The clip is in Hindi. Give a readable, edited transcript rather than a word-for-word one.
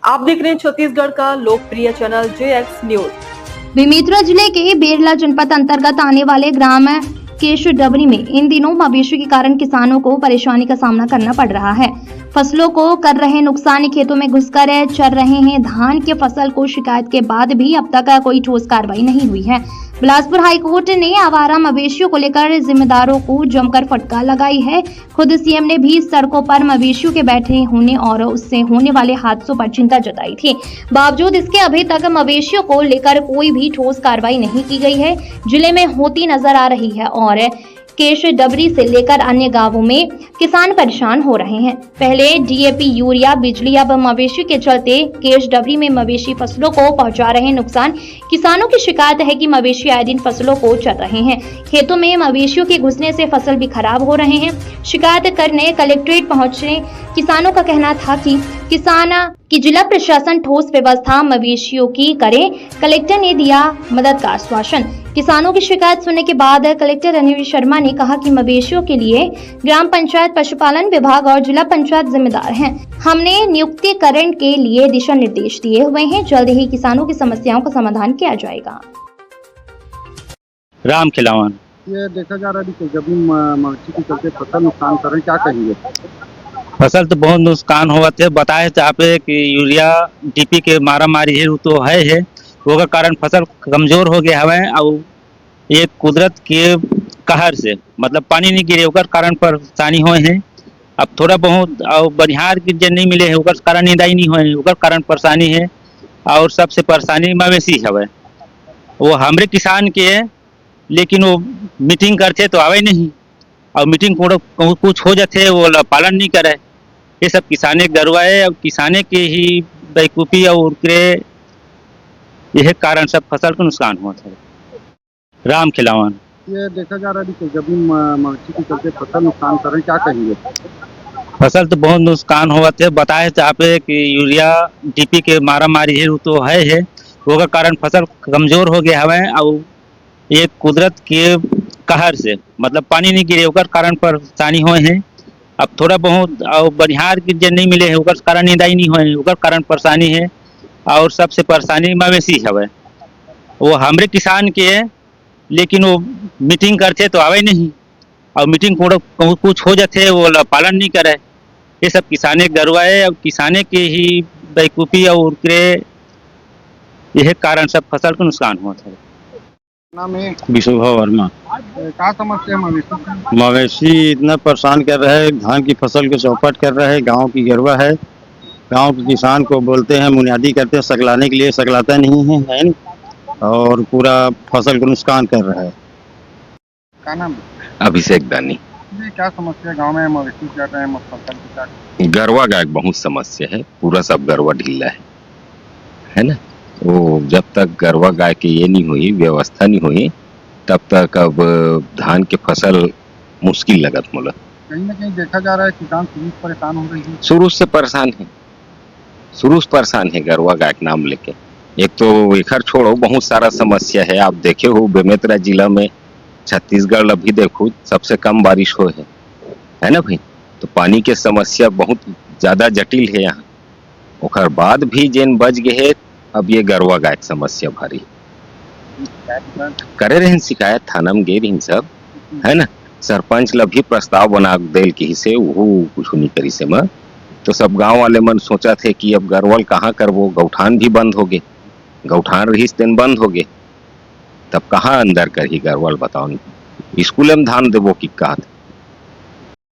आप देख रहे हैं छत्तीसगढ़ का लोकप्रिय चैनल JX न्यूज। बेमेतरा जिले के बेरला जनपद अंतर्गत आने वाले ग्राम केशडबरी में इन दिनों मवेशी के कारण किसानों को परेशानी का सामना करना पड़ रहा है। फसलों को कर रहे नुकसान, खेतों में घुसकर चर रहे हैं। धान के फसल को शिकायत के बाद भी अब तक कोई ठोस कार्रवाई नहीं हुई है। बिलासपुर हाईकोर्ट ने आवारा मवेशियों को लेकर जिम्मेदारों को जमकर फटकार लगाई है। खुद सीएम ने भी सड़कों पर मवेशियों के बैठे होने और उससे होने वाले हादसों पर चिंता जताई थी। बावजूद इसके अभी तक मवेशियों को लेकर कोई भी ठोस कार्रवाई नहीं की गई है। जिले में होती नजर आ रही है और केशडबरी से लेकर अन्य गांवों में किसान परेशान हो रहे हैं। पहले डीएपी, यूरिया, बिजली, अब मवेशी के चलते केशडबरी में मवेशी फसलों को पहुंचा रहे नुकसान। किसानों की शिकायत है कि मवेशी आए दिन फसलों को चर रहे हैं। खेतों में मवेशियों के घुसने से फसल भी खराब हो रहे हैं। शिकायत करने कलेक्ट्रेट पहुंचे किसानों का कहना था कि जिला प्रशासन ठोस व्यवस्था मवेशियों की करे। कलेक्टर ने दिया मदद का आश्वासन। किसानों की शिकायत सुनने के बाद कलेक्टर अनिल शर्मा ने कहा कि मवेशियों के लिए ग्राम पंचायत, पशुपालन विभाग और जिला पंचायत जिम्मेदार हैं। हमने नियुक्तिकरण के लिए दिशा निर्देश दिए हुए हैं। जल्द ही किसानों की समस्याओं का समाधान किया जाएगा। राम खिलावन, ये देखा जा रहा है कि जब मवेशी के चलते फसल नुकसान कर रहे हैं, क्या कहेंगे? फसल तो बहुत नुकसान हुआ थे। बताए जहाँ पे कि यूरिया डीपी के मारा मारी है तो है ओकर कारण फसल कमजोर हो गया है और ये कुदरत के कहर से मतलब पानी नहीं गिरे ओकर कारण परेशानी हुए हैं। अब थोड़ा बहुत और बनिहार के जे नहीं मिले है ओकर कारण निदाई नहीं हुए ओकर कारण परेशानी है। और सबसे परेशानी मवेशी है वो हमरे किसान के, लेकिन वो मीटिंग करते तो आवे नहीं और मीटिंग कुछ हो जाते वो पालन नहीं करे। ये सब किसाने गरवाए और किसाने के ही बेवकूफ़ी और यह कारण सब फसल को नुकसान हुआ था। राम खिलावन, ये देखा जा रहा है कि जब मवेशी के चलते फसल नुकसान कर रहे हैं, क्या कहेंगे? फसल तो बहुत नुकसान हुआ थे। बताए जहाँ पे कि यूरिया डीपी के मारा मारी है तो है ओकर कारण फसल कमजोर हो गया है और ये कुदरत के कहर से मतलब पानी नहीं गिरे ओकर कारण परेशानी हुए हैं। अब थोड़ा बहुत और बनिहार के जे नहीं मिले है ओकर कारण निदाई नहीं हुए ओकर कारण परेशानी है। और सबसे परेशानी मवेशी है वो हमरे किसान के, लेकिन वो मीटिंग करते तो आवे नहीं और मीटिंग कुछ हो जाते वो पालन नहीं करे। ये सब किसाने गरवाए और किसाने के ही बेवकूफ़ी और यह कारण सब फसल को नुकसान हुआ था। नाम है विशोभा वर्मा। क्या समस्या है मवेशी? मवेशी इतना परेशान कर रहा है, धान की फसल को चौपट कर रहा है। गांव की गरवा है, गांव के किसान को बोलते हैं, मुनादी करते हैं सकलाने के लिए, सकलाता नहीं है न? और पूरा फसल को नुकसान कर रहा है। क्या नाम? अभिषेक दानी। ये क्या समस्या गांव में मवेशी चर रहे हैं, फसल की क्या? गरवा का एक बहुत समस्या है, पूरा सब गरवा ढीला है ना। वो जब तक गरवा गाय की ये नहीं हुई, व्यवस्था नहीं हुई, तब तक अब धान के फसल मुश्किल लगत मोला। कहीं ना कहीं देखा जा रहा है किसान शुरू से परेशान हो रही है। शुरू से परेशान है गरवा गाय के नाम लेके। एक तो एखर छोड़ो बहुत सारा समस्या है। आप देखे हो बेमेतरा जिला में, छत्तीसगढ़ अभी देखो सबसे कम बारिश हो है ना भाई। तो पानी के समस्या बहुत ज्यादा जटिल है यहाँ। ओकर बाद भी जेन बच गए है, अब ये गरवा गाय की समस्या भारी करे रहे शिकायत, थाना में गे रही सब है ना। सरपंच ला भी प्रस्ताव बना देल की से वो कुछ नहीं करी से मैं तो सब गांव वाले मन सोचा थे कि अब गरवल कहाँ करवो, गौठान भी बंद हो गए, गौठान रही दिन बंद हो गए, तब कहाँ अंदर कर ही गरवल बताओ। स्कूल में धान देवो कि कहा